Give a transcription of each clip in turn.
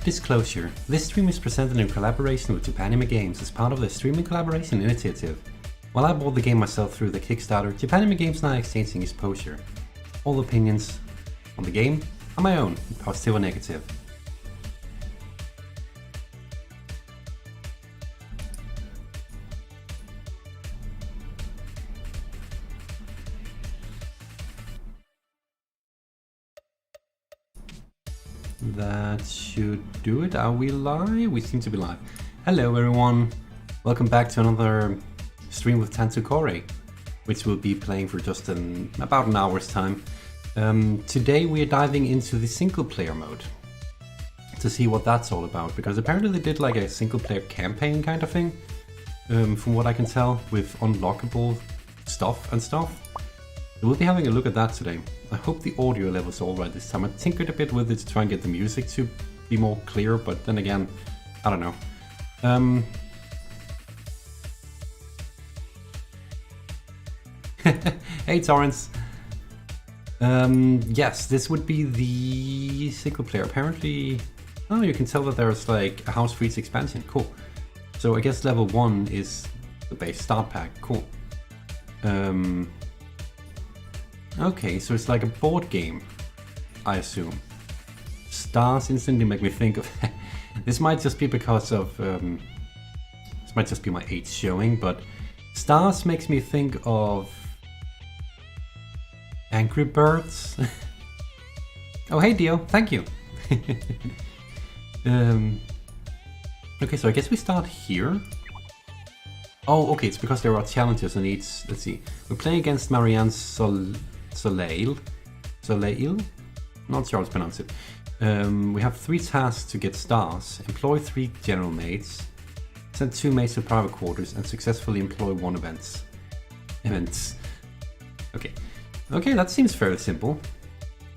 disclosure, this stream is presented in collaboration with Japanime Games as part of the Streaming Collaboration Initiative. While I bought the game myself through the Kickstarter, Japanime Games now exchanging exposure. All opinions on the game are my own, positive or negative. That should do it. Are we live? We seem to be live. Hello everyone. Welcome back to another stream with Tantsukore, which we'll be playing for just about an hour's time. Today we are diving into the single player mode to see what that's all about, because apparently they did like a single player campaign kind of thing, from what I can tell, with unlockable stuff and stuff. We'll be having a look at that today. I hope the audio level's alright this time. I tinkered a bit with it to try and get the music to be more clear, but then again, I don't know. Hey Torrance! Yes, this would be the single player. Apparently, oh, you can tell that there's like a House Freeze expansion. Cool. So I guess level 1 is the base start pack. Cool. Okay, so it's like a board game, I assume. Stars instantly make me think of... This might just be because of... this might just be my age showing, but... Stars makes me think of... Angry Birds? Oh, hey Dio, thank you! Okay, so I guess we start here. Oh, okay, it's because there are challenges and each... Let's see. We're playing against Marianne Soleil? Not sure how to pronounce it. We have 3 tasks to get stars. Employ 3 general maids. Send 2 maids to private quarters and successfully employ 1 events. Okay. Okay, that seems fairly simple.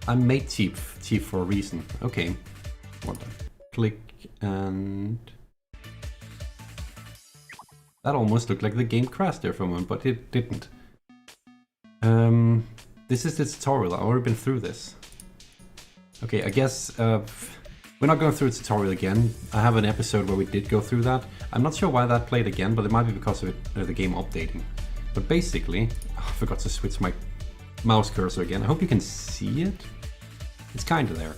I'm made chief for a reason. Okay. What the? Click and... That almost looked like the game crashed there for a moment, but it didn't. This is the tutorial. I've already been through this. Okay, I guess we're not going through the tutorial again. I have an episode where we did go through that. I'm not sure why that played again, but it might be because of the game updating. But basically, oh, I forgot to switch my mouse cursor again. I hope you can see it. It's kind of there.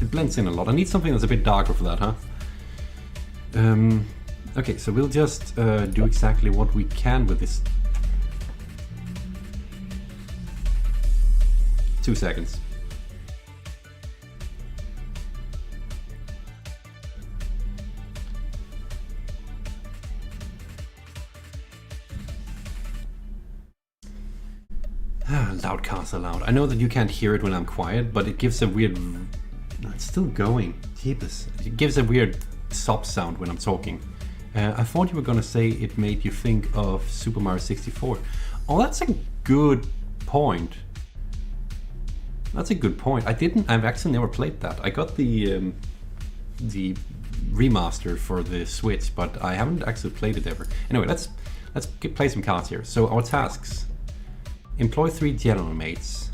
It blends in a lot. I need something that's a bit darker for that, huh? Okay, so we'll just do exactly what we can with this. 2 seconds. Loudcast allowed. I know that you can't hear it when I'm quiet, but it gives a weird... No, it's still going. Jeepers. It gives a weird sob sound when I'm talking. I thought you were gonna say it made you think of Super Mario 64. Oh, that's a good point. That's a good point. I've actually never played that. I got the remaster for the Switch, but I haven't actually played it ever. Anyway, let's play some cards here. So our tasks: employ 3 general mates,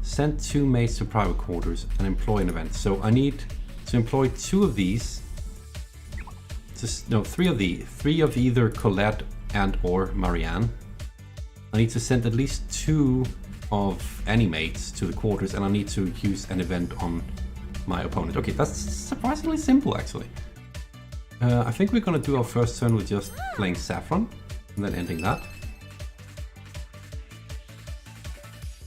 send 2 mates to private quarters, and employ an event. So I need to employ 2 of these. No, 3 of the 3 of either Colette and or Marianne. I need to send at least 2 of any mates to the quarters, and I need to use an event on my opponent. Okay, that's surprisingly simple actually. I think we're gonna do our first turn with just playing Saffron and then ending that.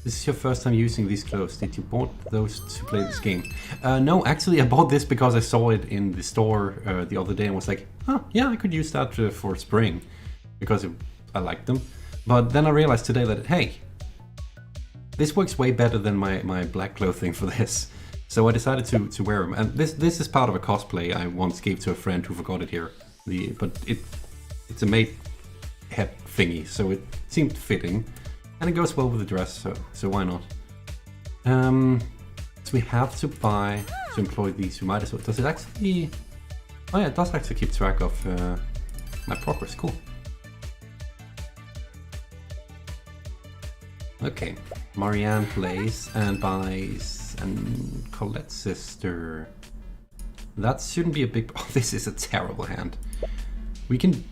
This is your first time using these clothes. Did you bought those to play this game? No, actually I bought this because I saw it in the store the other day and was like, oh yeah, I could use that for spring because I liked them. But then I realized today that, hey, this works way better than my black clothing for this. So I decided to wear them. And this is part of a cosplay I once gave to a friend who forgot it here. But it's a made head thingy, so it seemed fitting. And it goes well with the dress, so why not? So we have to buy to employ these. We might as well. Does it actually... Oh yeah, it does actually keep track of my progress. Cool. Okay, Marianne plays and buys and Colette's sister. That shouldn't be a big... Oh, this is a terrible hand. We can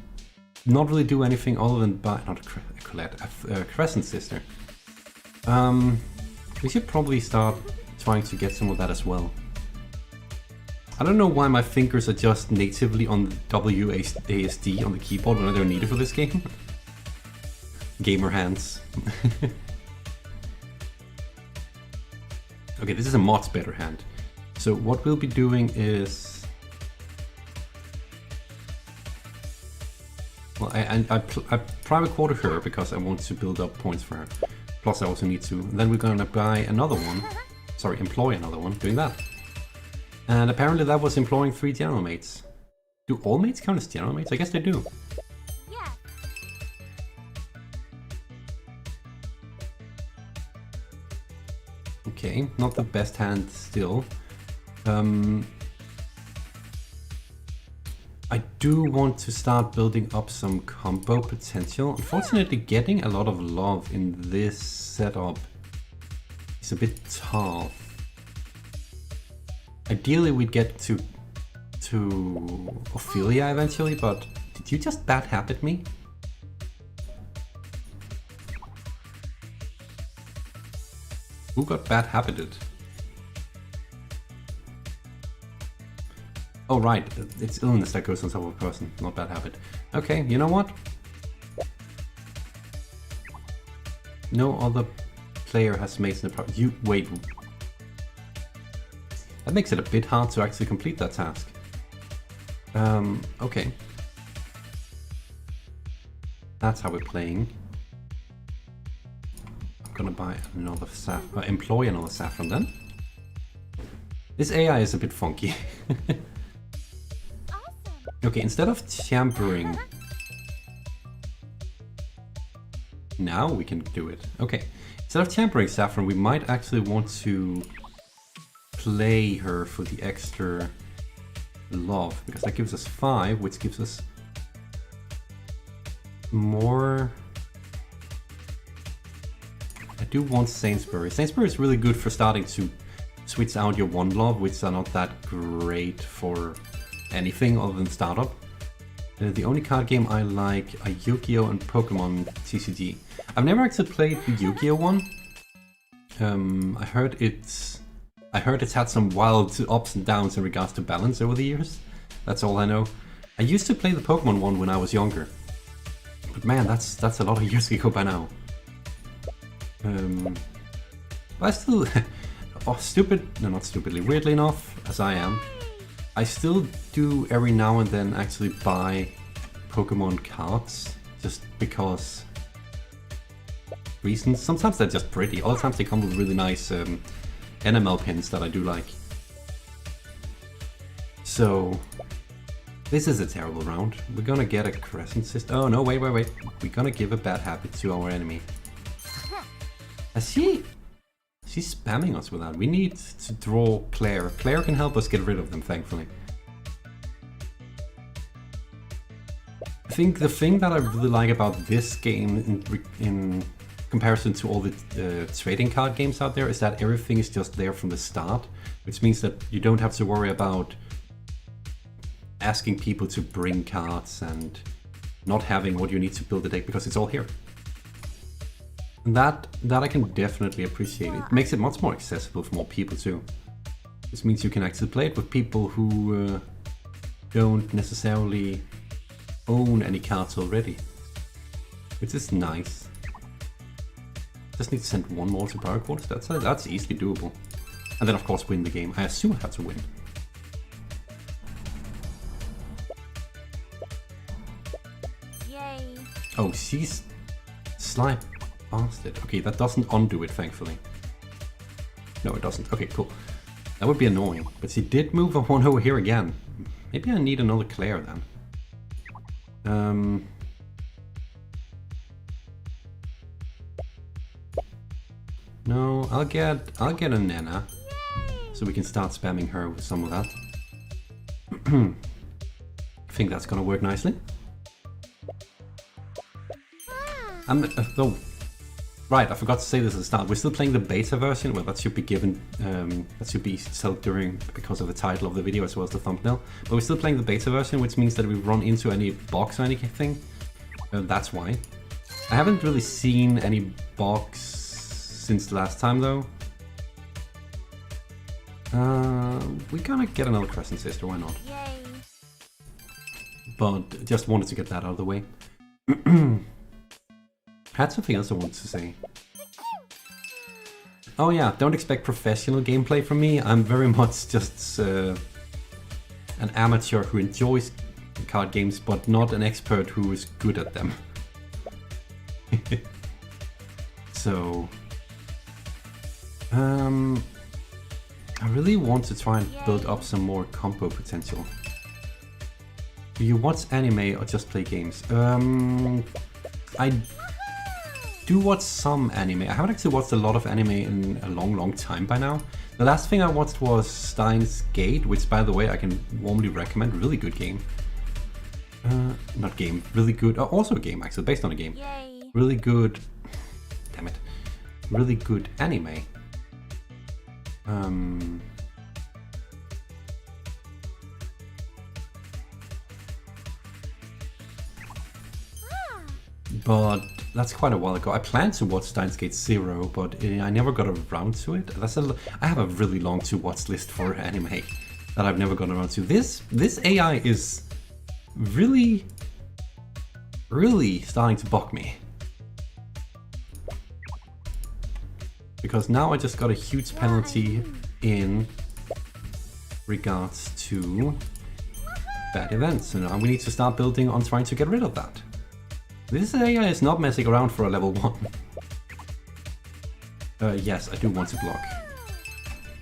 not really do anything other than buy... Not a Colette, a Crescent Sister. We should probably start trying to get some of that as well. I don't know why my fingers are just natively on the WASD on the keyboard when I don't need it for this game. Gamer hands. Okay, this is a much better hand. So what we'll be doing is... Well, I private quarter her because I want to build up points for her. Plus I also need to... Then we're gonna buy another one. Sorry, employ another one doing that. And apparently that was employing 3 general mates. Do all mates count as general mates? I guess they do. Yeah. Okay, not the best hand still. I do want to start building up some combo potential. Unfortunately, getting a lot of love in this setup is a bit tough. Ideally, we'd get to Ophelia eventually, but did you just bad habit me? Who got bad habited? Oh right, it's illness that goes on top of a person, not bad habit. Okay, you know what? No other player has mates in the party. You wait. That makes it a bit hard to actually complete that task. Okay. That's how we're playing. I'm gonna buy another employ another saffron then. This AI is a bit funky. Okay, instead of champering... Now we can do it. Okay, instead of champering Saffron, we might actually want to play her for the extra love, because that gives us 5, which gives us more... I do want Sainsbury. Sainsbury is really good for starting to switch out your 1 love, which are not that great for anything other than startup. The only card game I like are Yu-Gi-Oh! And Pokemon TCG. I've never actually played the Yu-Gi-Oh! One. I heard it's had some wild ups and downs in regards to balance over the years. That's all I know. I used to play the Pokemon one when I was younger. But man, that's a lot of years ago by now. I still... oh, not stupidly, weirdly enough, as I am, I still do every now and then actually buy Pokemon cards, just because reasons. Sometimes they're just pretty, other times they come with really nice NML pins that I do like. So, this is a terrible round. We're gonna get a Crescent Sister. Oh no, wait. We're gonna give a bad habit to our enemy. She's spamming us with that. We need to draw Claire. Claire can help us get rid of them, thankfully. I think the thing that I really like about this game in comparison to all the trading card games out there is that everything is just there from the start, which means that you don't have to worry about asking people to bring cards and not having what you need to build a deck, because it's all here. And that I can definitely appreciate. It makes it much more accessible for more people too. This means you can actually play it with people who don't necessarily own any cards already, which is nice. Just need to send 1 more to Power Quarters. That's easily doable. And then of course win the game. I assume I have to win. Yay. Oh, she's sly bastard. Okay, that doesn't undo it, thankfully. No, it doesn't. Okay, cool. That would be annoying. But she did move a 1 over here again. Maybe I need another Claire then. No, I'll get a Nana. So we can start spamming her with some of that. I think that's gonna work nicely. Though Right, I forgot to say this at the start. We're still playing the beta version. Well, that should be given, that should be said during, because of the title of the video as well as the thumbnail. But we're still playing the beta version, which means that if we run into any bugs or anything, that's why. I haven't really seen any bugs since last time though. We're gonna get another Crescent Sister, why not? Yay. But just wanted to get that out of the way. Had something else I wanted to say. Oh yeah, don't expect professional gameplay from me. I'm very much just an amateur who enjoys card games, but not an expert who is good at them. So, I really want to try and build up some more combo potential. Do you watch anime or just play games? I do watch some anime. I haven't actually watched a lot of anime in a long time by now. The last thing I watched was Steins Gate, which by the way I can warmly recommend. Really good game. Not game, really good. Also a game actually, based on a game. Yay. Really good. Damn it. Really good anime. But that's quite a while ago. I planned to watch Steins Gate Zero, but I never got around to it. I have a really long to watch list for anime that I've never gotten around to. This AI is really starting to bug me. Because now I just got a huge penalty in regards to bad events, and now we need to start building on trying to get rid of that. This AI is not messing around for a level 1. Yes, I do want to block.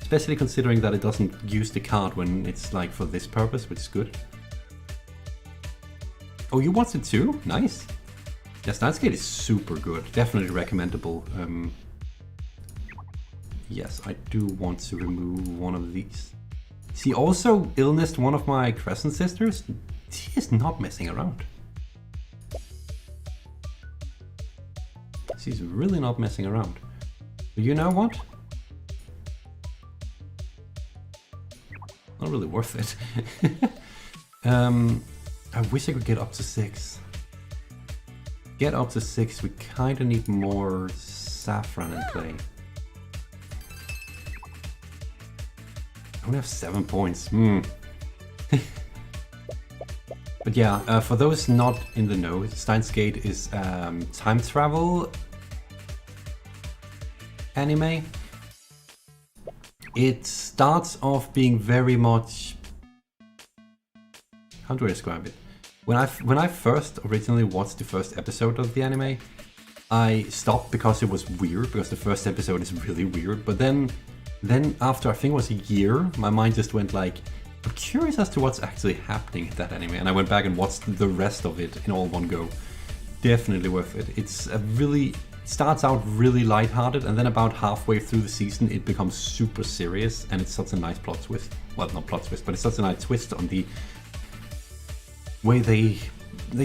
Especially considering that it doesn't use the card when it's like for this purpose, which is good. Oh, you want it too? Nice. Yeah, Steins Gate is super good. Definitely recommendable. Yes, I do want to remove one of these. She also illnessed one of my Crescent Sisters. She is not messing around. She's really not messing around. But you know what? Not really worth it. I wish I could get up to 6. Get up to 6, we kinda need more Saffron in play. I only have 7 points. But yeah, for those not in the know, Steins Gate is time travel anime. It starts off being very much... How do I describe it? When I first originally watched the first episode of the anime, I stopped because it was weird, because the first episode is really weird. But then after I think it was a year, my mind just went like, I'm curious as to what's actually happening in that anime, and I went back and watched the rest of it in all one go. Definitely worth it. It's a really... starts out really lighthearted, and then about halfway through the season it becomes super serious, and it's such a nice plot twist. Well, not plot twist, but it's such a nice twist on the way they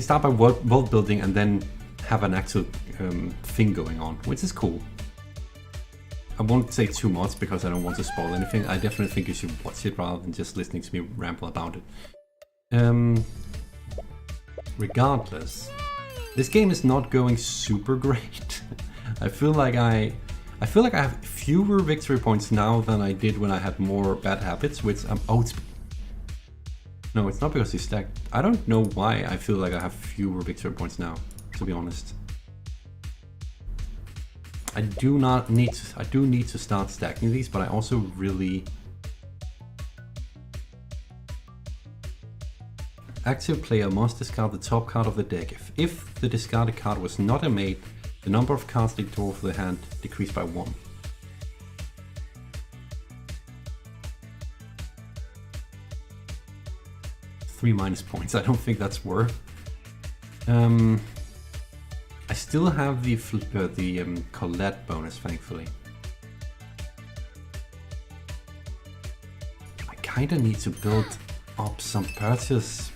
start by world building and then have an actual thing going on, which is cool. I won't say too much because I don't want to spoil anything. I definitely think you should watch it rather than just listening to me ramble about it. Regardless, this game is not going super great. I feel like I have fewer victory points now than I did when I had more bad habits, which no, it's not because you stacked. I don't know why I feel like I have fewer victory points now, to be honest. I do need to start stacking these, but I also really... Active player must discard the top card of the deck. If the discarded card was not a mate, the number of cards they draw for the hand decreased by 1. Three minus points. I don't think that's worth. I still have the Colette bonus, thankfully. I kinda need to build up some purchase.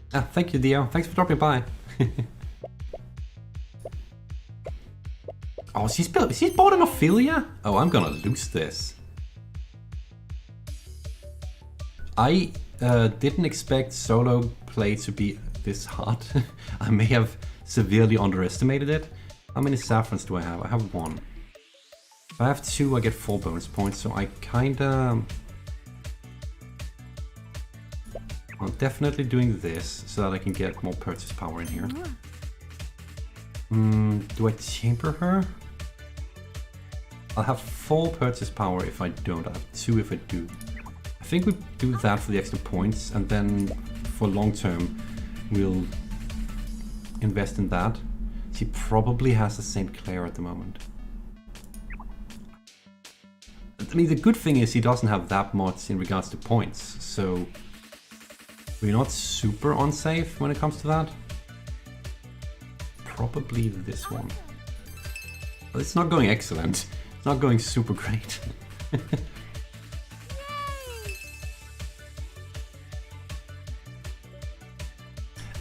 Thank you, Dio. Thanks for dropping by. Oh, she's bought an Ophelia? Oh, I'm gonna lose this. I didn't expect solo play to be this hard. I may have severely underestimated it. How many saffrons do I have? I have 1. If I have 2, I get 4 bonus points, so I kinda... I'm definitely doing this so that I can get more purchase power in here. Do I chamber her? I'll have 4 purchase power if I don't. I'll have 2 if I do. I think we do that for the extra points, and then for long term, we'll invest in that. She probably has the St. Clair at the moment. I mean, the good thing is he doesn't have that much in regards to points, so we're not super unsafe when it comes to that. Probably this one. But it's not going excellent. It's not going super great.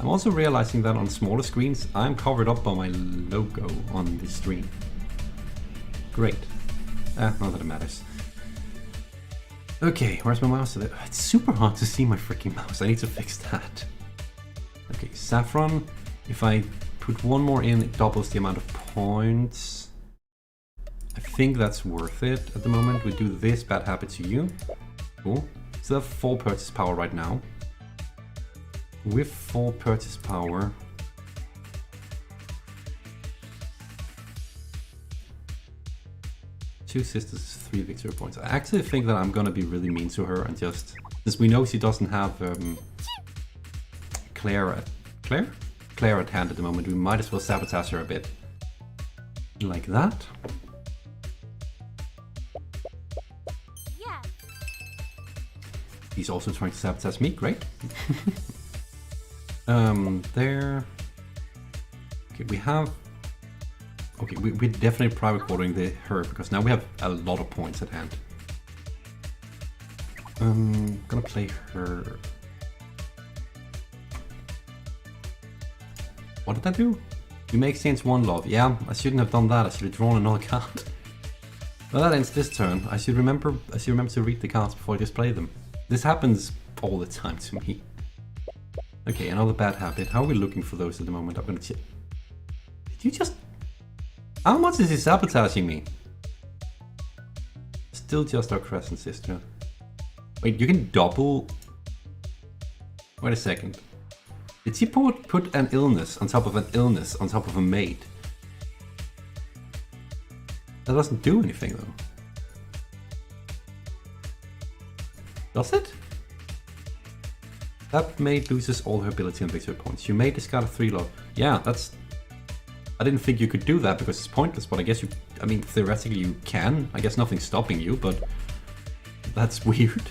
I'm also realizing that on smaller screens, I'm covered up by my logo on the stream. Great. Not that it matters. Okay, where's my mouse? It's super hard to see my freaking mouse. I need to fix that. Okay, saffron. If I put 1 more in, it doubles the amount of points. I think that's worth it at the moment. We do this bad habit to you. Cool. Still have 4 purchase power right now. With 4 purchase power, two sisters, 3 victory points. I actually think that I'm gonna be really mean to her and just, since we know she doesn't have Clair at hand at the moment, we might as well sabotage her a bit. Like that. Yeah. He's also trying to sabotage me, great. There. Okay, we have... Okay, we're definitely private quartering her, because now we have a lot of points at hand. Gonna play her... What did I do? You may exchange 1 love. Yeah, I shouldn't have done that. I should have drawn another card. Well, that ends this turn. I should remember to read the cards before I just play them. This happens all the time to me. Okay, another bad habit. How are we looking for those at the moment? I'm gonna check. Did you just... How much is he sabotaging me? Still just our Crescent Sister. Wait, you can double... Wait a second. Did she put an illness on top of an illness on top of a maid? That doesn't do anything though. Does it? That maid loses all her ability and victory points. You may discard a 3 love. Yeah, that's... I didn't think you could do that because it's pointless, but I guess you... I mean, theoretically you can. I guess nothing's stopping you, but... That's weird.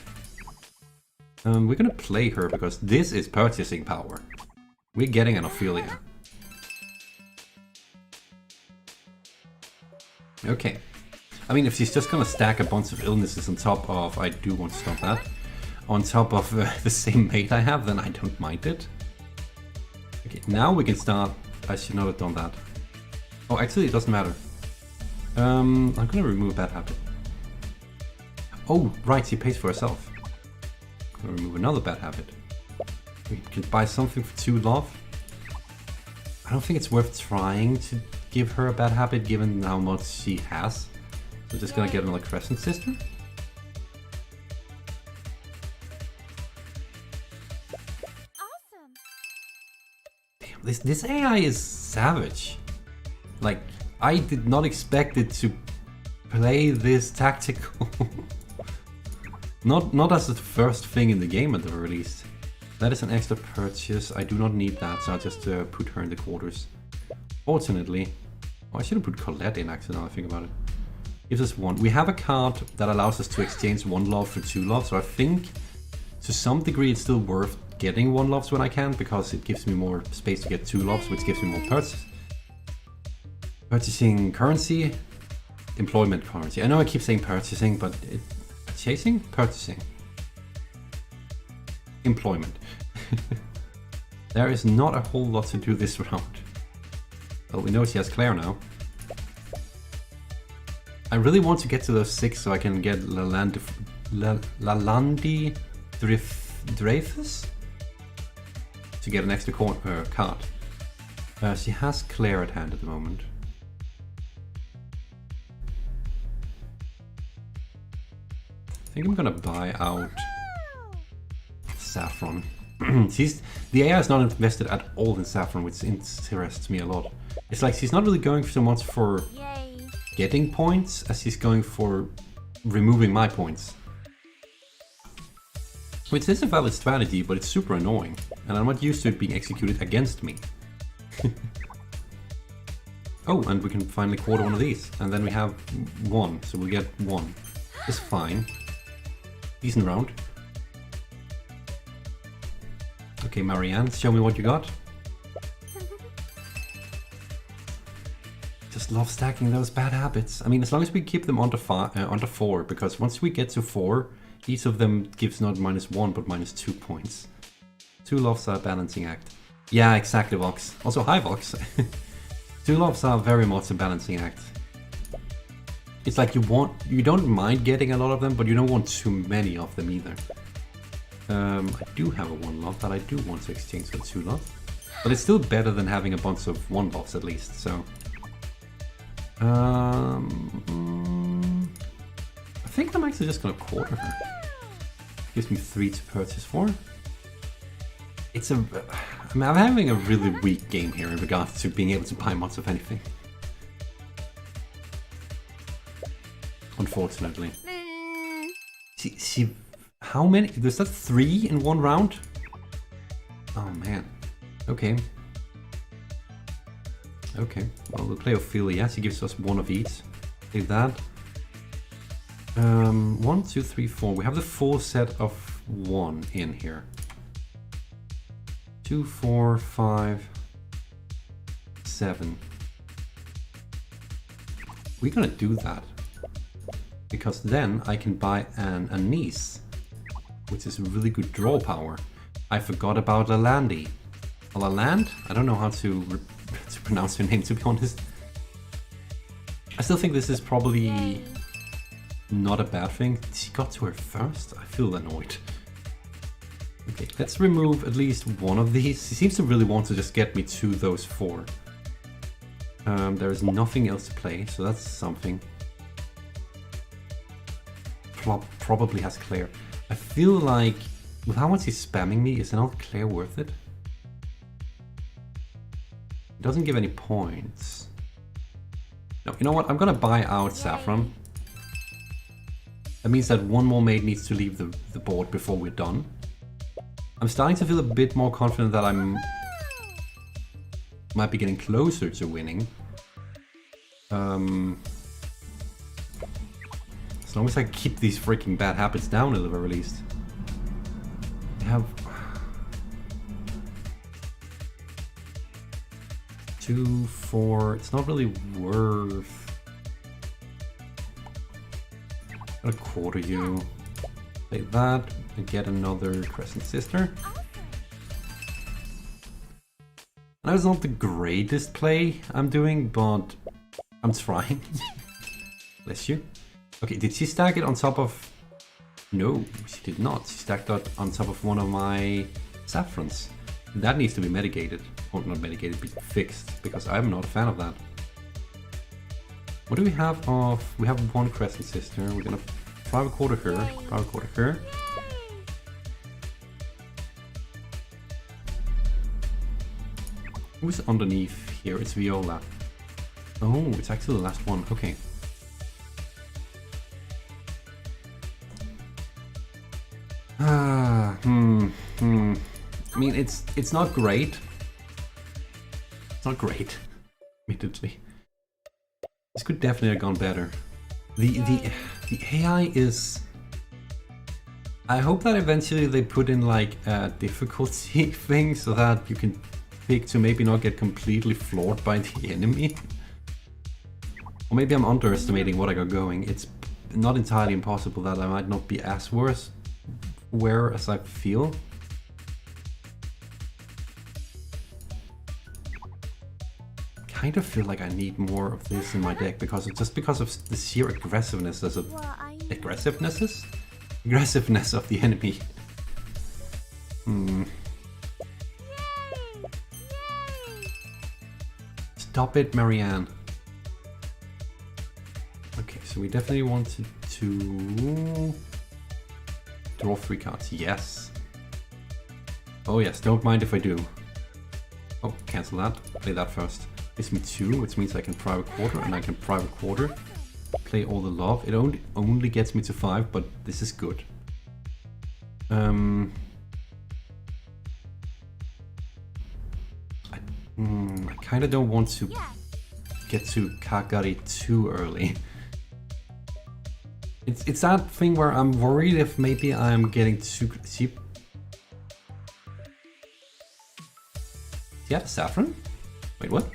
We're gonna play her because this is purchasing power. We're getting an Ophelia. Okay. I mean, if she's just gonna stack a bunch of illnesses on top of... I do want to stop that. On top of the same mate I have, then I don't mind it. Okay, now we can start. I should not have done that. Oh, actually, it doesn't matter. I'm gonna remove a bad habit. Oh, right, she pays for herself. I'm gonna remove another bad habit. We can buy something for 2 love. I don't think it's worth trying to give her a bad habit given how much she has. So just gonna get another Crescent Sister. This AI is savage. Like, I did not expect it to play this tactical. not as the first thing in the game at the very least. That is an extra purchase. I do not need that, so I'll just put her in the quarters. Fortunately, oh, I should have put Colette in actually now I think about it. Gives us 1. We have a card that allows us to exchange 1 love for 2 love, so I think to some degree it's still worth getting 1 loves when I can, because it gives me more space to get 2 loves, which gives me more purchase. Purchasing currency, employment currency. I know I keep saying purchasing, but chasing? Purchasing. Employment. There is not a whole lot to do this round. Well, we know she has Clair now. I really want to get to those 6 so I can get Lalandi Dreyfus to get an extra card. She has Claire at hand at the moment. I think I'm gonna buy out Saffron. The AI is not invested at all in Saffron, which interests me a lot. It's like she's not really going so much for getting points as she's going for removing my points. Which is a valid strategy, but it's super annoying, and I'm not used to it being executed against me. Oh, and we can finally quarter one of these, and then we have 1, so we'll get 1. It's fine. Decent round. Okay, Marianne, show me what you got. Just love stacking those bad habits. I mean, as long as we keep them under 4, because once we get to 4, each of them gives not -1 but -2 points. 2 loves are a balancing act. Yeah, exactly, Vox. Also, hi, Vox. 2 loves are very much a balancing act. It's like you don't mind getting a lot of them, but you don't want too many of them either. I do have a 1 love that I do want to exchange for 2 love, but it's still better than having a bunch of 1 loves at least. So, I think I'm actually just gonna quarter her. Gives me 3 to purchase for. I'm having a really weak game here in regards to being able to buy much of anything. Unfortunately. How many? There's that 3 in 1 round? Oh man. Okay. Okay. Well, we'll play Ophelia. She gives us 1 of each. Take that. 1, 2, 3, 4. We have the full set of 1 in here. 2, 4, 5, 7. We're gonna do that. Because then I can buy an Anise, which is a really good draw power. I forgot about Lalandi. Laland? I don't know how to pronounce her name, to be honest. I still think this is probably not a bad thing. She got to her first? I feel annoyed. Okay, let's remove at least 1 of these. She seems to really want to just get me to those 4. There is nothing else to play, so that's something. Probably has Claire. I feel like, with how much he's spamming me, is not Claire worth it? It doesn't give any points. No, you know what? I'm gonna buy out Saffron. That means that 1 more mate needs to leave the board before we're done. I'm starting to feel a bit more confident that might be getting closer to winning. As long as I keep these freaking bad habits down a little, at least. I have 2, 4. It's not really worth. I'm gonna quarter you. Play that and get another Crescent Sister. That was not the greatest play I'm doing, but I'm trying. Bless you. Okay, did she stack it on top of... No, she did not. She stacked that on top of 1 of my Saffrons. That needs to be mitigated. Or not mitigated, but fixed, because I'm not a fan of that. What do we have of... We have 1 Crescent Sister. We're gonna private quarter her. Private quarter her. Who's underneath here? It's Viola. Oh, it's actually the last one. Okay. I mean, it's not great. It's not great, admittedly. This could definitely have gone better. The AI is... I hope that eventually they put in like a difficulty thing so that you can pick to maybe not get completely floored by the enemy. Or maybe I'm underestimating what I got going. It's not entirely impossible that I might not be as worse as I feel. kind of feel like I need more of this in my deck because of the sheer aggressiveness of the enemy. Stop it, Marianne. Okay, so we definitely want to draw 3 cards. Yes. Oh yes, don't mind if I do. Oh, cancel that. Play that first. Gives me 2, which means I can private quarter, and I can private quarter. Play all the love. It only gets me to 5, but this is good. I kind of don't want to get to Kagari too early. It's that thing where I'm worried if maybe I'm getting too cheap. Do you have a saffron? Wait, what?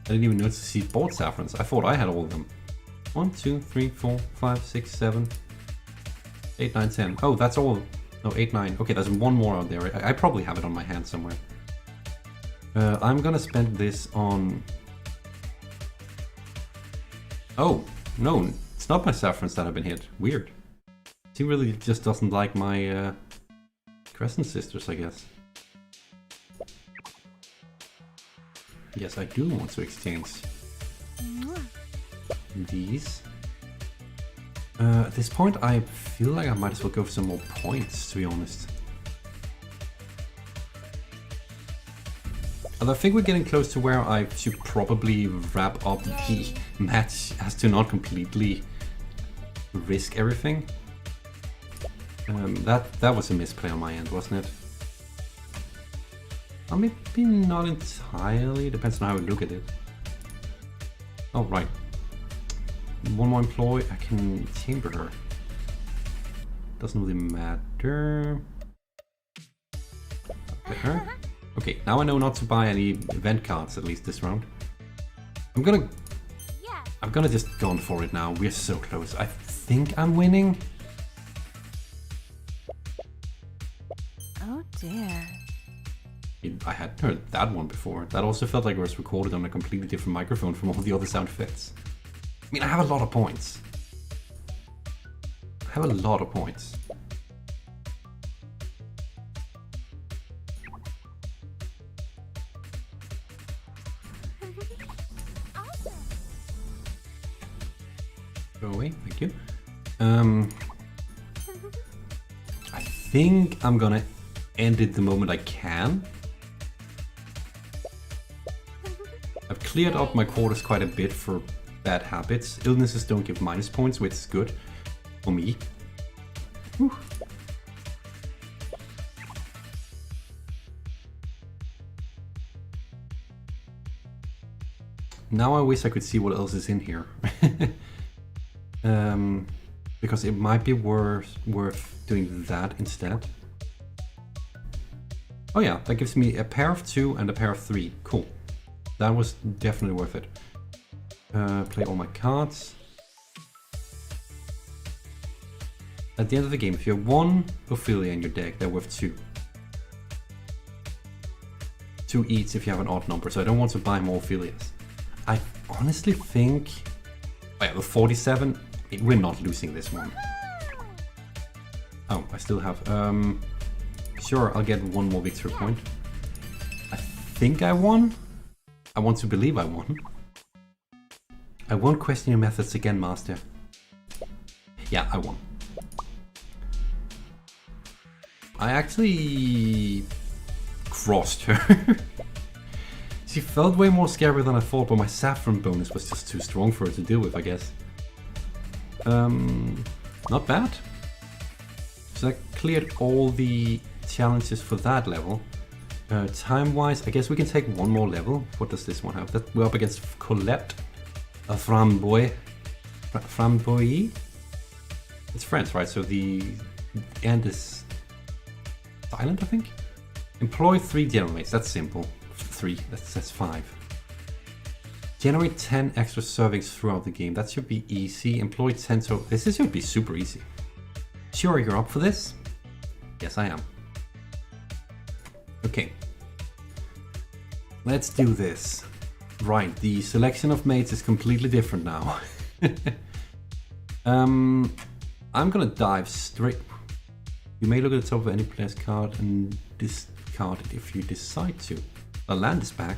I didn't even notice he bought saffrons. I thought I had all of them. 1, 2, 3, 4, 5, 6, 7, 8, 9, 10. Oh, that's all. No, 8, 9. Okay, there's one more out there. I probably have it on my hand somewhere. I'm gonna spend this on... Oh, no, it's not my saffrons that have been hit. Weird. He really just doesn't like my Crescent Sisters, I guess. Yes, I do want to exchange these. At this point, I feel like I might as well go for some more points, to be honest. And I think we're getting close to where I should probably wrap up the match as to not completely risk everything. That was a misplay on my end, wasn't it? Or maybe not entirely, depends on how we look at it. Oh, right. One more employee, I can chamber her. Doesn't really matter. There. Okay, now I know not to buy any event cards, at least this round. I'm gonna just go on for it now. We're so close. I think I'm winning. Oh dear. I hadn't heard that one before. That also felt like it was recorded on a completely different microphone from all the other sound effects. I mean, I have a lot of points. I have a lot of points. Go away, thank you. I think I'm gonna end it the moment I can. I've cleared out my quarters quite a bit for bad habits. Illnesses don't give minus points, which is good for me. Whew. Now I wish I could see what else is in here. Because it might be worth doing that instead. Oh yeah, that gives me a pair of 2 and a pair of 3. Cool. That was definitely worth it. Play all my cards. At the end of the game, if you have 1 Ophelia in your deck, they're worth 2. 2 each if you have an odd number, so I don't want to buy more Ophelias. I honestly think... Oh yeah, with 47, we're not losing this one. Oh, I still have... Sure, I'll get 1 more victory point. I think I won? I want to believe I won. I won't question your methods again, Master. Yeah, I won. I actually crossed her. She felt way more scary than I thought, but my saffron bonus was just too strong for her to deal with, I guess. Not bad. So I cleared all the challenges for that level. Time-wise, I guess we can take 1 more level. What does this one have? That we're up against Colette, a Framboy. Framboy? It's French, right? So the end is silent, I think. Employ 3 general mates. That's simple. 3. That's 5. Generate 10 extra servings throughout the game. That should be easy. Employ 10. So this should be super easy. Sure, you're up for this? Yes, I am. Okay. Let's do this. Right, the selection of mates is completely different now. I'm gonna dive straight. You may look at the top of any player's card and discard it if you decide to. The land is back.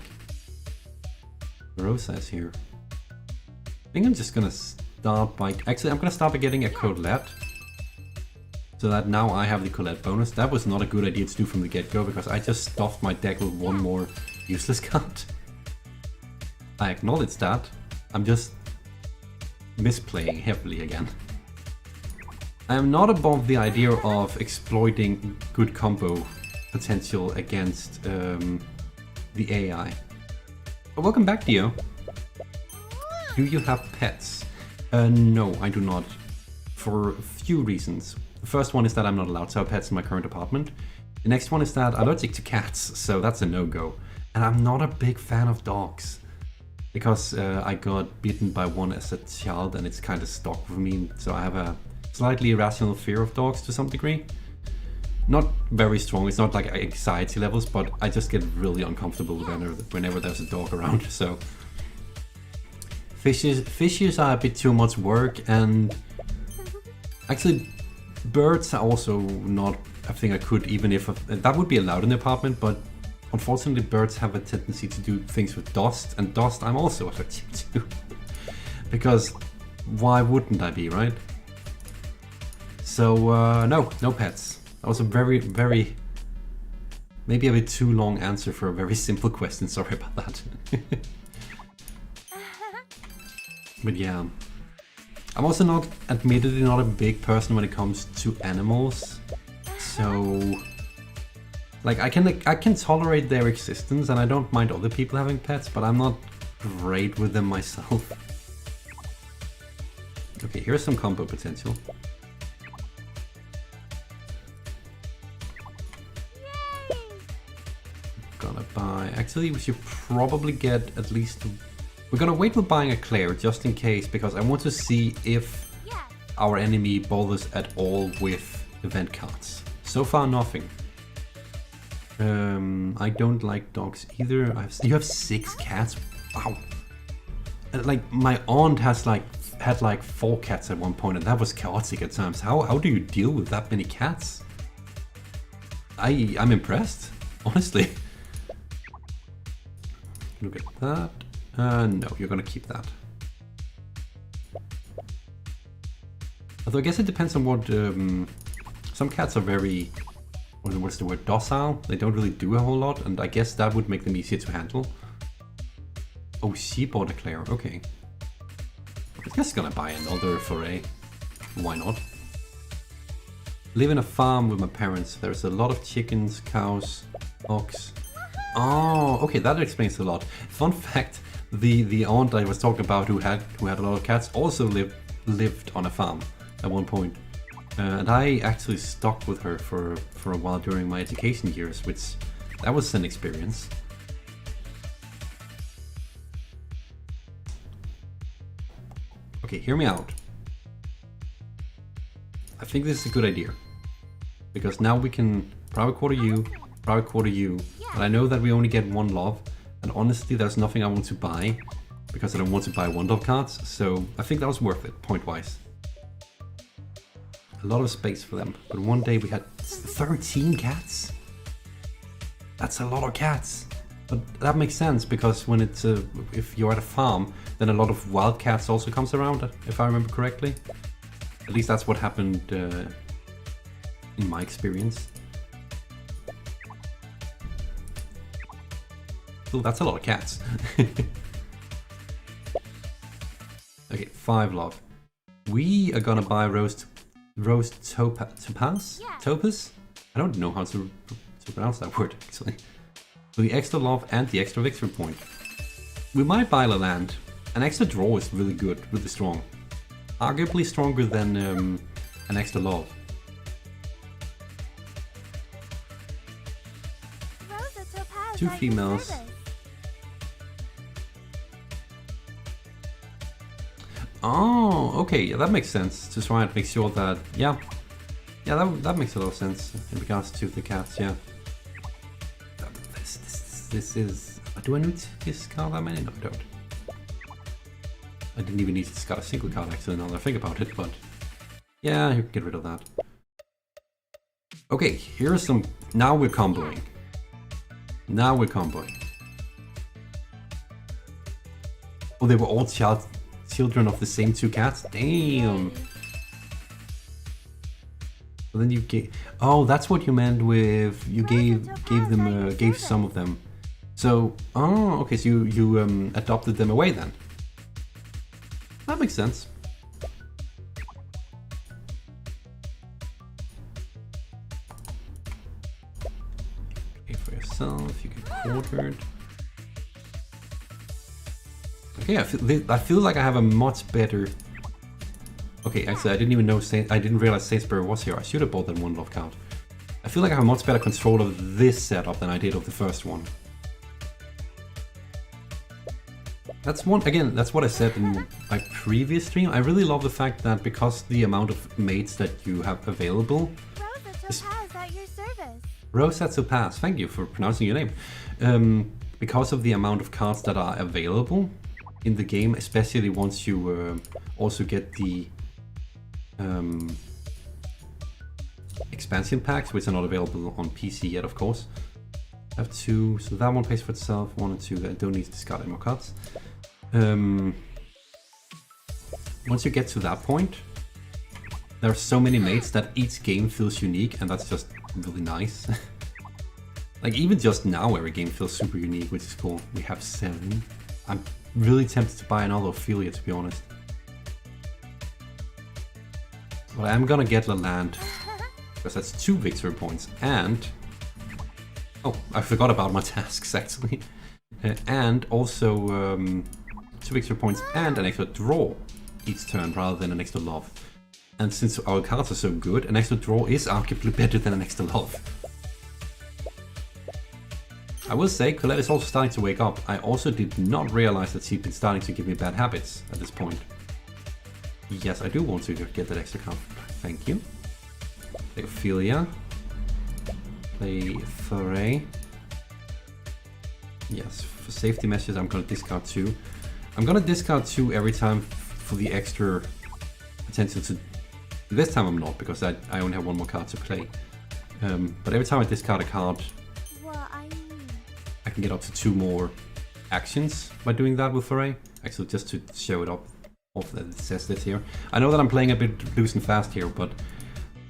Rosa is here. I think I'm just gonna start by... Actually, I'm gonna start by getting a Colette. So that now I have the Colette bonus. That was not a good idea to do from the get-go because I just stuffed my deck with one more useless card. I acknowledge that. I'm just misplaying heavily again. I am not above the idea of exploiting good combo potential against the AI. But welcome back, Dio. Do you have pets? No, I do not. For a few reasons. The first one is that I'm not allowed to have pets in my current apartment. The next one is that I'm allergic to cats, so that's a no-go. And I'm not a big fan of dogs. Because I got bitten by one as a child and it's kind of stuck with me. So I have a slightly irrational fear of dogs to some degree. Not very strong, it's not like anxiety levels, but I just get really uncomfortable whenever there's a dog around. So fishes are a bit too much work, and actually birds are also not a thing I could, even if that would be allowed in the apartment, but unfortunately birds have a tendency to do things with dust, and dust I'm also allergic to. Because why wouldn't I be, right? So no pets. That was a very, maybe a bit too long answer for a very simple question, sorry about that. But yeah. I'm also not, admittedly, not a big person when it comes to animals. So, like, I can tolerate their existence and I don't mind other people having pets, but I'm not great with them myself. Okay, here's some combo potential. Gonna buy... Actually, we should probably get at least... We're gonna wait with buying a Claire just in case, because I want to see if our enemy bothers at all with event cards. So far, nothing. I don't like dogs either. You have 6 cats? Wow. Like, my aunt has had like 4 cats at one point, and that was chaotic at times. How do you deal with that many cats? I'm impressed, honestly. Look at that. No, you're gonna keep that. Although I guess it depends on what... some cats are very... What's the word? Docile? They don't really do a whole lot, and I guess that would make them easier to handle. Oh, she bought a Claire, okay. I'm just gonna buy another foray. Why not? Live in a farm with my parents. There's a lot of chickens, cows, hogs. Oh, okay, that explains a lot. Fun fact, the aunt I was talking about who had a lot of cats also lived on a farm at one point. And I actually stuck with her for a while during my education years, which that was an experience. Okay, hear me out. I think this is a good idea. Because now we can private quarter you, but I know that we only get 1 love, and honestly there's nothing I want to buy, because I don't want to buy 1 love cards, so I think that was worth it, point-wise. A lot of space for them, but one day we had 13 cats? That's a lot of cats! But that makes sense, because when it's if you're at a farm, then a lot of wild cats also comes around, if I remember correctly. At least that's what happened in my experience. Still, that's a lot of cats. Okay, 5 love. We are gonna buy Rose Topaz? Yeah. Topaz? I don't know how to pronounce that word, actually. For the extra love and the extra victory point. We might buy a land. An extra draw is really good, really strong. Arguably stronger than an extra love. Rosa Topaz, 2 females. Oh, okay, yeah, that makes sense. To try and make sure that, yeah, that makes a lot of sense in regards to the cats, yeah. This is Do I need to discard that many? No, I don't. I didn't even need to discard a single card actually now that I think about it, but yeah, you can get rid of that. Okay, here's some... Now we're comboing. Now we're comboing. Oh, they were all children of the same two cats? Damn! So then you gave... Oh, that's what you meant with... You gave some of them. So, oh, okay, so you adopted them away then. That makes sense. Okay, for yourself, you get quartered. Okay, I feel like I have a much better... Okay, actually, I didn't even know I didn't realize Sainsbury was here. I should have bought that one love card. I feel like I have a much better control of this setup than I did of the first one. That's one, again, that's what I said in my previous stream. I really love the fact that because the amount of mates that you have available... Rosa Topaz at your service. Rosa Topaz, thank you for pronouncing your name. Because of the amount of cards that are available in the game, especially once you also get the expansion packs, which are not available on PC yet, of course. I have two, so that one pays for itself, 1 and 2, I don't need to discard any more cards. Once you get to that point, there are so many mates that each game feels unique, and that's just really nice. Like even just now every game feels super unique, which is cool. We have 7. I'm really tempted to buy another Ophelia, to be honest. But I am gonna get Laland, because that's 2 victory points, and... Oh, I forgot about my tasks actually. And also 2 victory points and an extra draw each turn rather than an extra love. And since our cards are so good, an extra draw is arguably better than an extra love. I will say, Colette is also starting to wake up. I also did not realize that she'd been starting to give me bad habits at this point. Yes, I do want to get that extra card. Thank you. Play Ophelia. Play Foray. Yes, for safety measures I'm gonna discard 2. I'm gonna discard 2 every time for the extra potential to... This time I'm not, because I only have 1 more card to play. But every time I discard a card, I can get up to 2 more actions by doing that with Foray. Actually, just to show it up, off that it says this here. I know that I'm playing a bit loose and fast here, but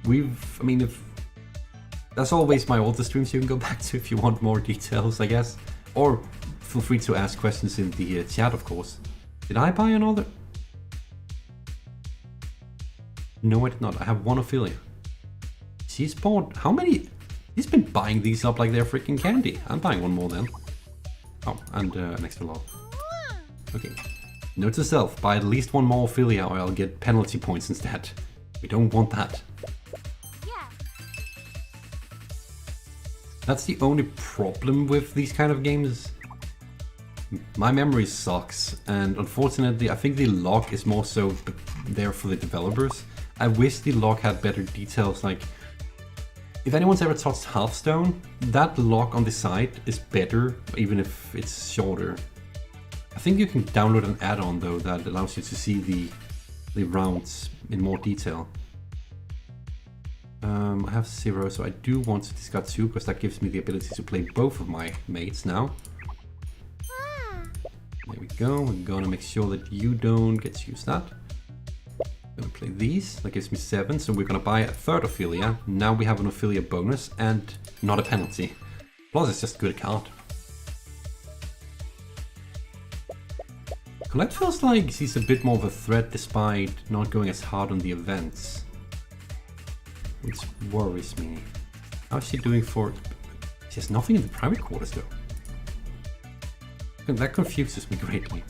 I mean, if... That's always my older streams you can go back to if you want more details, I guess. Or feel free to ask questions in the chat, of course. Did I buy another? No, I did not. I have 1 Ophelia. She's bought... How many? He's been buying these up like they're freaking candy. I'm buying 1 more then. Oh, and an extra lot. Okay. Note to self, buy at least 1 more Ophelia or I'll get penalty points instead. We don't want that. That's the only problem with these kind of games. My memory sucks, and unfortunately I think the log is more so there for the developers. I wish the log had better details, like... If anyone's ever touched Hearthstone, that log on the side is better, even if it's shorter. I think you can download an add-on though that allows you to see the rounds in more detail. I have 0, so I do want to discard 2 because that gives me the ability to play both of my mates now. There we go. We're gonna make sure that you don't get to use that. Gonna play these. That gives me 7, so we're gonna buy a 3rd Ophelia. Now we have an Ophelia bonus and not a penalty. Plus, it's just a good card. Colette feels like she's a bit more of a threat despite not going as hard on the events. Which worries me. How's she doing for... She has nothing in the private quarters though. That confuses me greatly.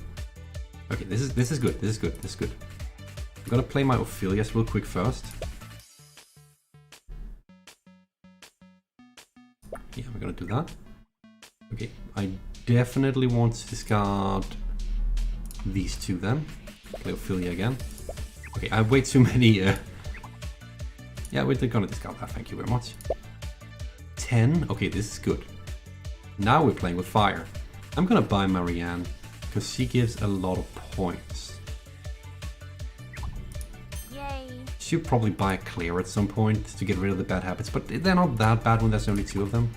Okay, this is good, this is good, this is good. I'm gonna play my Ophelias real quick first. Yeah, we're gonna do that. Okay, I definitely want to discard these 2 then. Play Ophelia again. Okay, I have way too many... Yeah, we're gonna discard that, thank you very much. 10, okay, this is good. Now we're playing with fire. I'm gonna buy Marianne, because she gives a lot of points. Yay. Should probably buy Claire at some point to get rid of the bad habits, but they're not that bad when there's only 2 of them.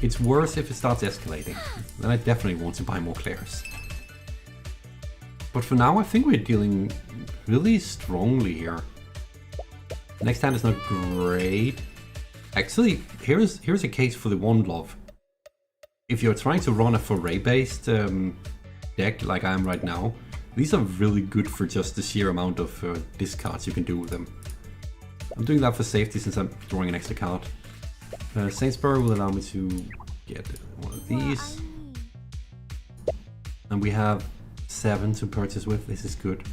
It's worse if it starts escalating. Then I definitely want to buy more Claires. But for now, I think we're dealing really strongly here. Next hand is not great. Actually, here's a case for the Wand Love. If you're trying to run a foray-based deck like I am right now, these are really good for just the sheer amount of discards you can do with them. I'm doing that for safety since I'm drawing an extra card. Saintsbury will allow me to get one of these. And we have 7 to purchase with. This is good.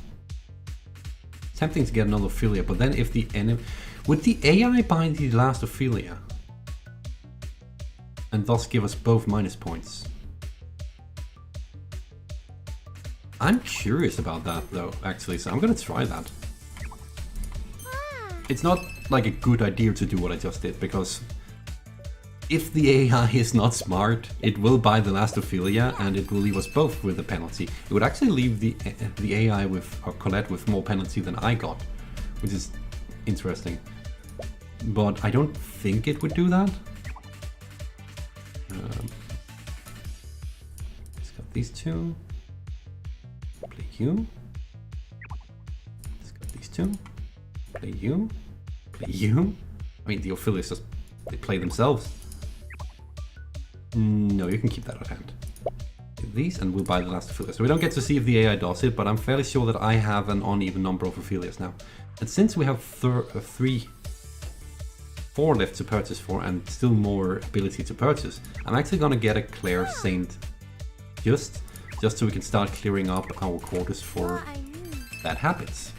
Tempting to get another Ophelia, but then if the enemy... Would the AI buy the last Ophelia? And thus give us both minus points? I'm curious about that though, actually, so I'm gonna try that. It's not like a good idea to do what I just did, because if the AI is not smart, it will buy the last Ophelia and it will leave us both with a penalty. It would actually leave the AI with, or Colette with more penalty than I got, which is interesting. But I don't think it would do that. Let's got these 2. Play you. Let's got these 2. Play you. Play you. I mean, the Ophelias just, they play themselves. No, you can keep that at hand. These, and we'll buy the last Ophelia. So we don't get to see if the AI does it, but I'm fairly sure that I have an uneven number of Ophelias now. And since we have 4 left to purchase for, and still more ability to purchase, I'm actually gonna get a Claire Saint just so we can start clearing up our quarters for bad habits.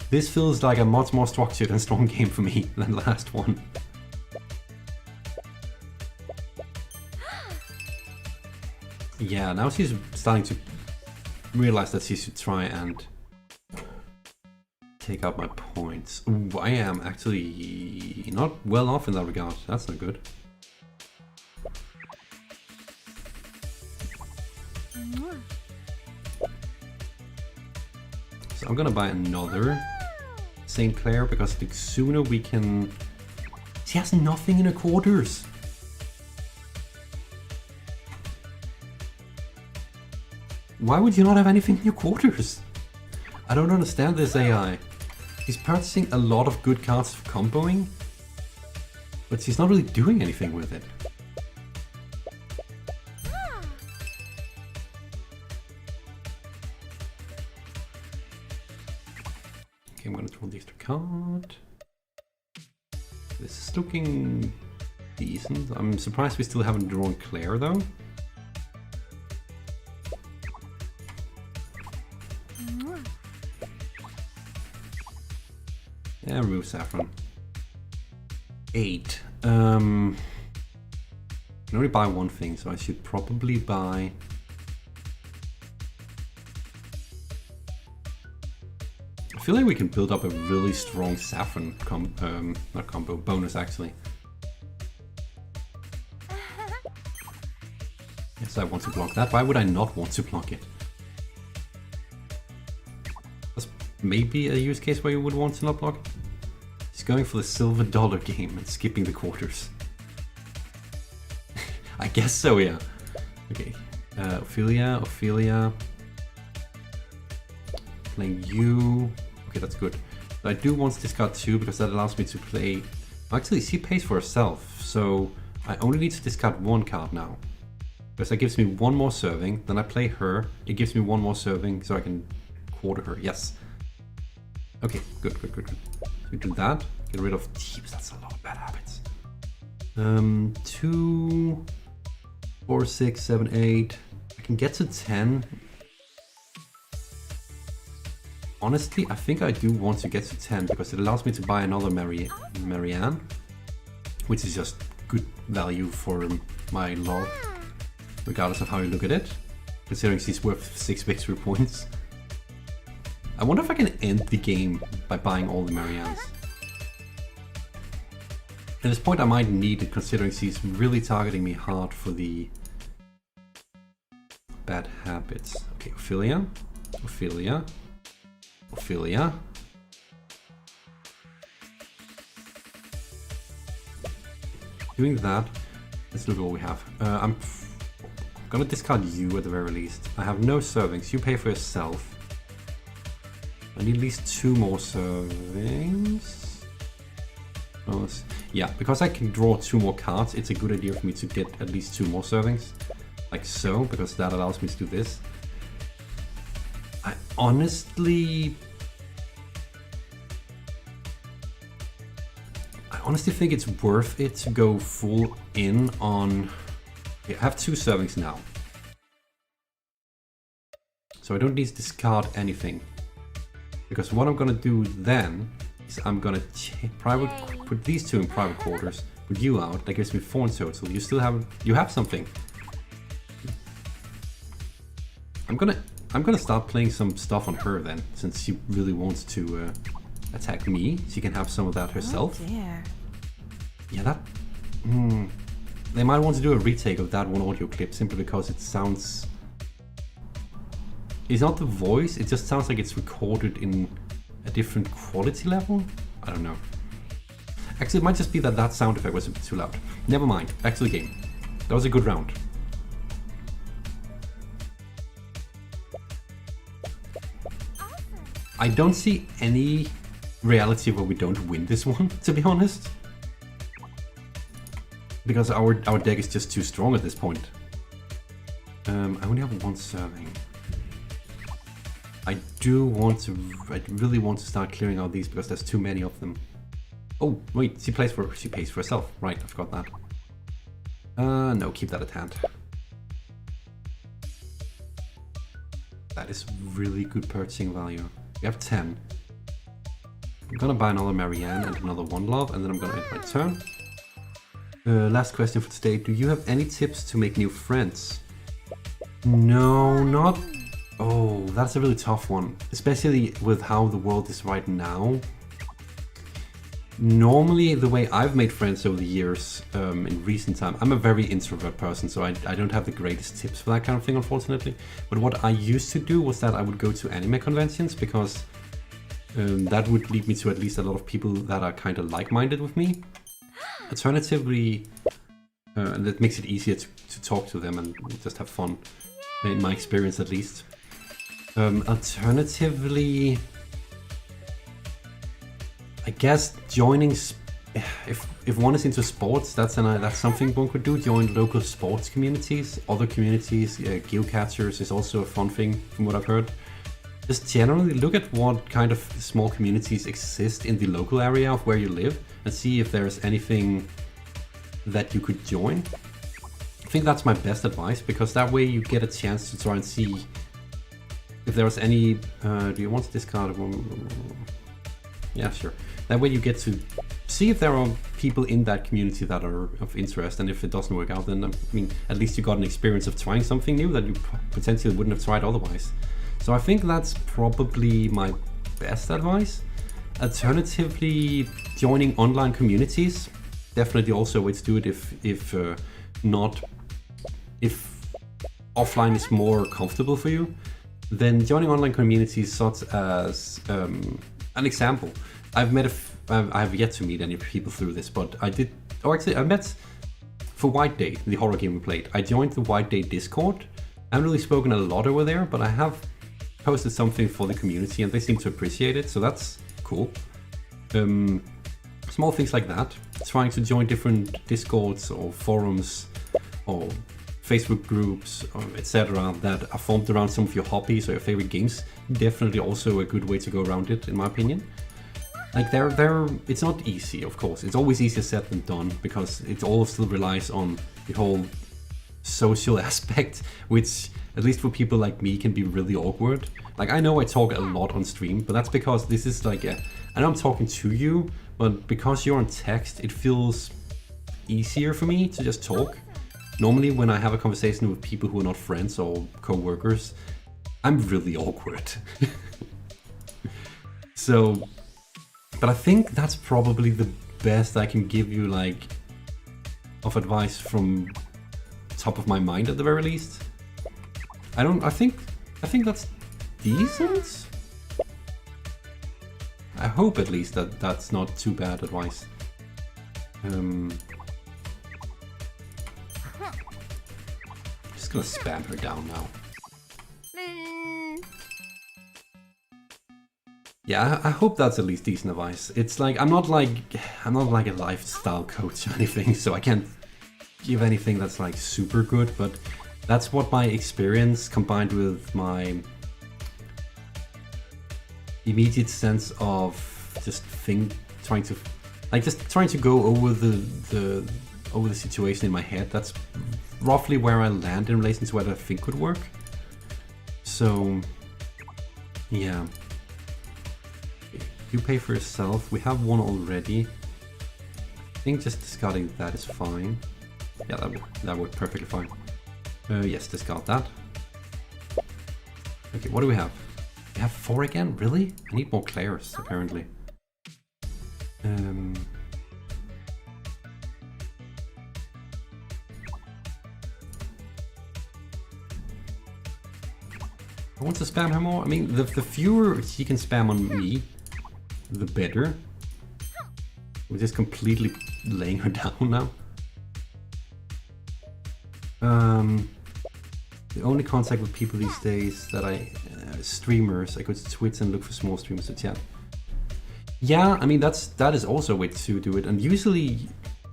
This feels like a much more structured and strong game for me than the last one. Yeah, now she's starting to realize that she should try and take out my points. Ooh, I am actually not well off in that regard. That's not good. So I'm gonna buy another St. Clair because the sooner we can... She has nothing in her quarters! Why would you not have anything in your quarters? I don't understand this AI. She's purchasing a lot of good cards for comboing, but she's not really doing anything with it. Okay, I'm gonna draw the extra card. This is looking decent. I'm surprised we still haven't drawn Claire though. Yeah, remove Saffron. 8. I can only buy one thing, so I should probably buy... I feel like we can build up a really strong Saffron not combo, bonus actually. Yes, I want to block that. Why would I not want to block it? That's maybe a use case where you would want to not block it. He's going for the silver dollar game and skipping the quarters. I guess so, yeah. Okay. Ophelia. Playing you. Okay, that's good. But I do want to discard 2 because that allows me to play... Actually, she pays for herself, so I only need to discard 1 card now. Because that gives me 1 more serving, then I play her, it gives me 1 more serving, so I can quarter her, yes. Okay, good. We do that, get rid of... Jeez, that's a lot of bad habits. 2, 4, 6, 7, 8. I can get to 10. Honestly, I think I do want to get to 10 because it allows me to buy another Marianne, which is just good value for my love, regardless of how you look at it, considering she's worth 6 victory points. I wonder if I can end the game by buying all the Mariannes. At this point I might need it, considering she's really targeting me hard for the bad habits. Okay, Ophelia, Ophelia, Ophelia. Doing that, let's look at what we have. I'm gonna discard you at the very least. I have no servings. You pay for yourself. I need at least 2 more servings. Oh, yeah, because I can draw 2 more cards, it's a good idea for me to get at least 2 more servings. Like so, because that allows me to do this. I honestly think it's worth it to go full in on... Okay, I have 2 servings now. So I don't need to discard anything. Because what I'm gonna do then is I'm gonna put these 2 in private quarters, put you out, that gives me 4 in total. You still have something. I'm gonna start playing some stuff on her then, since she really wants to attack me. She can have some of that herself. Oh dear. Yeah, that... They might want to do a retake of that one audio clip simply because it sounds... It's not the voice, it just sounds like it's recorded in a different quality level? I don't know. Actually, it might just be that that sound effect was a bit too loud. Never mind, back to the game. That was a good round. I don't see any reality where we don't win this one, to be honest. Because our deck is just too strong at this point. I only have 1 serving. I really want to start clearing out these because there's too many of them. Oh, wait, she pays for herself. Right, I forgot that. No, keep that at hand. That is really good purchasing value. We have 10. I'm gonna buy another Marianne and another One Love, and then I'm gonna end my turn. Last question for today. Do you have any tips to make new friends? No, not... Oh, that's a really tough one. Especially with how the world is right now. Normally, the way I've made friends over the years, in recent time, I'm a very introvert person, so I don't have the greatest tips for that kind of thing, unfortunately. But what I used to do was that I would go to anime conventions, because that would lead me to at least a lot of people that are kind of like-minded with me. Alternatively, that makes it easier to talk to them and just have fun, in my experience at least. Alternatively, I guess joining, if one is into sports, that's something one could do. Join local sports communities, other communities. Geocachers is also a fun thing from what I've heard. Just generally look at what kind of small communities exist in the local area of where you live and see if there's anything that you could join. I think that's my best advice, because that way you get a chance to try and see if there's any... do you want to discard one? Yeah, sure. That way you get to see if there are people in that community that are of interest, and if it doesn't work out, then I mean, at least you got an experience of trying something new that you potentially wouldn't have tried otherwise. So I think that's probably my best advice. Alternatively, joining online communities, definitely also a way to do it if offline is more comfortable for you. Then joining online communities such as an example. I have yet to meet any people through this, but I met for White Day, the horror game we played. I joined the White Day Discord. I haven't really spoken a lot over there, but I have posted something for the community and they seem to appreciate it, so that's cool. Small things like that. Trying to join different Discords or forums or Facebook groups, etc. that are formed around some of your hobbies or your favorite games. Definitely also a good way to go around it, in my opinion. Like it's not easy, of course. It's always easier said than done, because it all still relies on the whole social aspect, which, at least for people like me, can be really awkward. Like, I know I talk a lot on stream, but that's because this is like I know I'm talking to you, but because you're on text, it feels easier for me to just talk. Normally, when I have a conversation with people who are not friends or co-workers, I'm really awkward. So, but I think that's probably the best I can give you, like, of advice from top of my mind at the very least. I think that's decent. I hope at least that that's not too bad advice. Just gonna spam her down now. Yeah, I hope that's at least decent advice. It's like I'm not like a lifestyle coach or anything, so I can't give anything that's like super good, but that's what my experience combined with my immediate sense of just trying to go over the situation in my head. That's roughly where I land in relation to what I think could work. So yeah. You pay for yourself. We have one already. I think just discarding that is fine. Yeah, that worked perfectly fine. Yes, discard that. Okay, what do we have? We have 4 again? Really? I need more Clairs, apparently. I want to spam her more. I mean, the fewer she can spam on me, the better. We're just completely laying her down now. The only contact with people these days that streamers, I go to Twitch and look for small streamers to chat. Yeah, I mean that is also a way to do it, and usually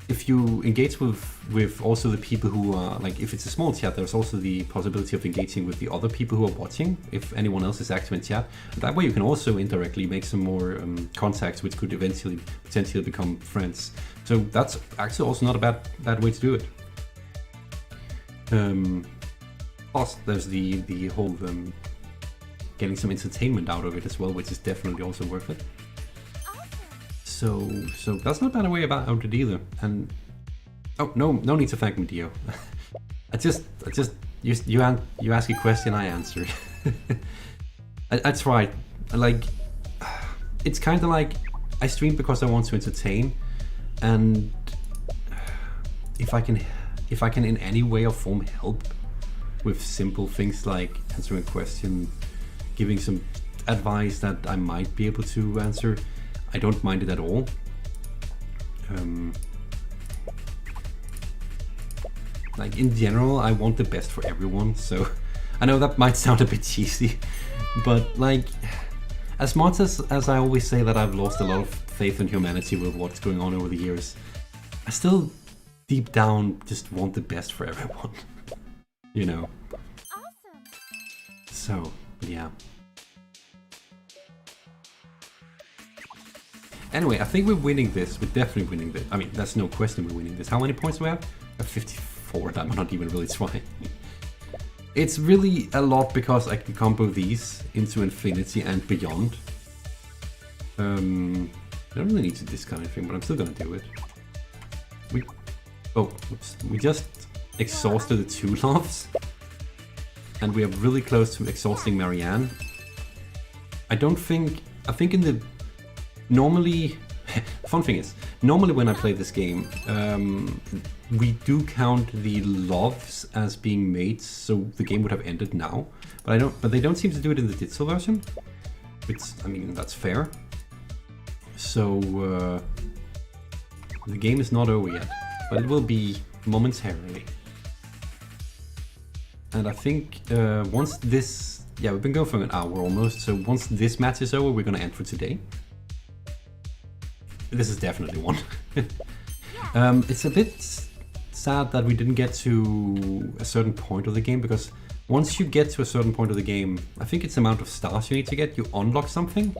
if you engage with also the people who are like, if it's a small chat, there's also the possibility of engaging with the other people who are watching, if anyone else is active in chat. That way you can also indirectly make some more contacts, which could eventually potentially become friends. So that's actually also not a bad way to do it. Plus there's the whole getting some entertainment out of it as well, which is definitely also worth it. So that's not a bad way about it either. And oh, no need to thank me, Dio. I just you ask a question, I answer. I tried. Like, it's kind of like I stream because I want to entertain, and if I can in any way or form help with simple things like answering a question, giving some advice that I might be able to answer, I don't mind it at all. Like in general, I want the best for everyone, so I know that might sound a bit cheesy, but like, as much as I always say that I've lost a lot of faith in humanity with what's going on over the years, I still deep down just want the best for everyone. You know? Awesome. So, yeah. Anyway, I think we're winning this. We're definitely winning this. I mean, there's no question we're winning this. How many points do we have? 54. I'm not even really trying. It's really a lot because I can combo these into infinity and beyond. I don't really need to discard anything, but I'm still gonna do it. We just exhausted the 2 loves. And we are really close to exhausting Marianne. I think in the... Normally, fun thing is, normally when I play this game, we do count the loves as being mates, so the game would have ended now. But they don't seem to do it in the digital version, which, I mean, that's fair. So the game is not over yet, but it will be momentarily. And I think once this, yeah, we've been going for an hour almost. So once this match is over, we're gonna end for today. This is definitely one. It's a bit sad that we didn't get to a certain point of the game, because once you get to a certain point of the game, I think it's the amount of stars you need to get, you unlock something.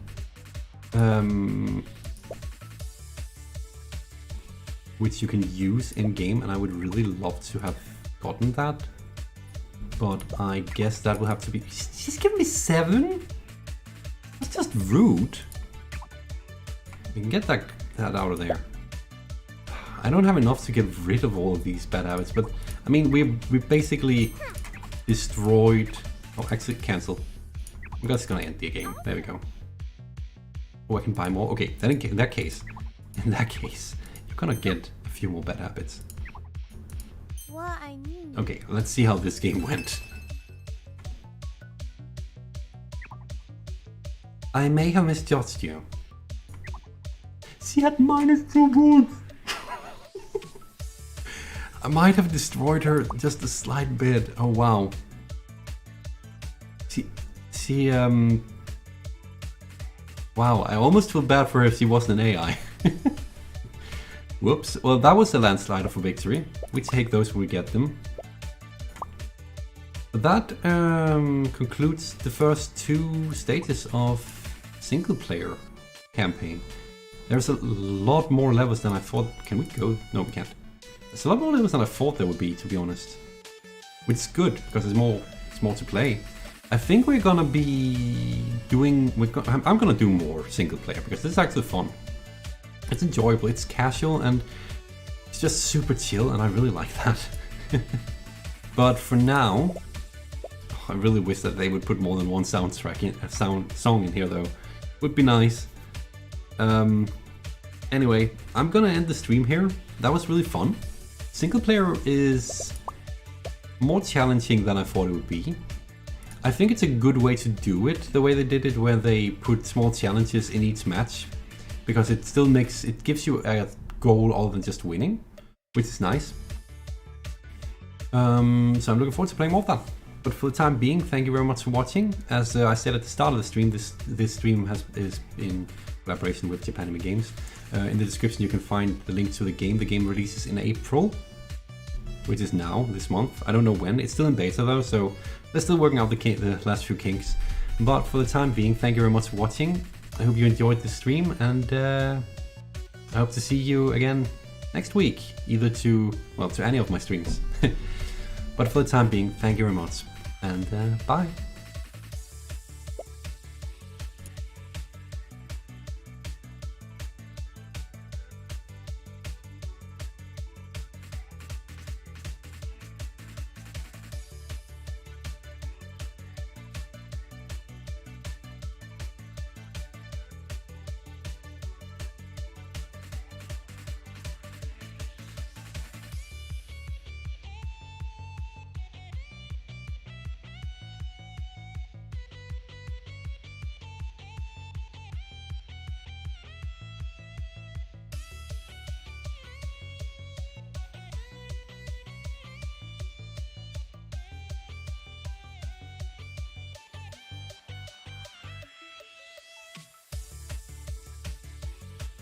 Which you can use in game, and I would really love to have gotten that. But I guess that will have to be... She's giving me 7? That's just rude. We can get that out of there. I don't have enough to get rid of all of these bad habits, but I mean, we basically destroyed... Oh, actually, cancel. I'm just gonna end the game. There we go. Oh, I can buy more. Okay, then in that case, you're gonna get a few more bad habits. What I need. Okay, let's see how this game went. I may have misjudged you. She had -2 points. I might have destroyed her just a slight bit. Oh wow. Wow, I almost feel bad for her if she wasn't an AI. Whoops. Well, that was a landslide of a victory. We take those when we get them. But that concludes the first 2 stages of single player campaign. There's a lot more levels than I thought. Can we go? No, we can't. There's a lot more levels than I thought there would be, to be honest. Which is good, because it's more to play. I think we're gonna be doing... I'm gonna do more single player, because this is actually fun. It's enjoyable, it's casual, and it's just super chill, and I really like that. But for now, I really wish that they would put more than one soundtrack in, song in here though. Would be nice. Anyway, I'm gonna end the stream here. That was really fun. Single player is more challenging than I thought it would be. I think it's a good way to do it, the way they did it, where they put small challenges in each match, because it still gives you a goal other than just winning, which is nice. So I'm looking forward to playing more of that. But for the time being, thank you very much for watching. As I said at the start of the stream, this stream is in collaboration with Japanime Games. In the description you can find the link to the game. The game releases in April, which is now, this month. I don't know when. It's still in beta though, so they're still working out the last few kinks. But for the time being, thank you very much for watching. I hope you enjoyed the stream, and I hope to see you again next week, either to any of my streams. But for the time being, thank you very much, and bye.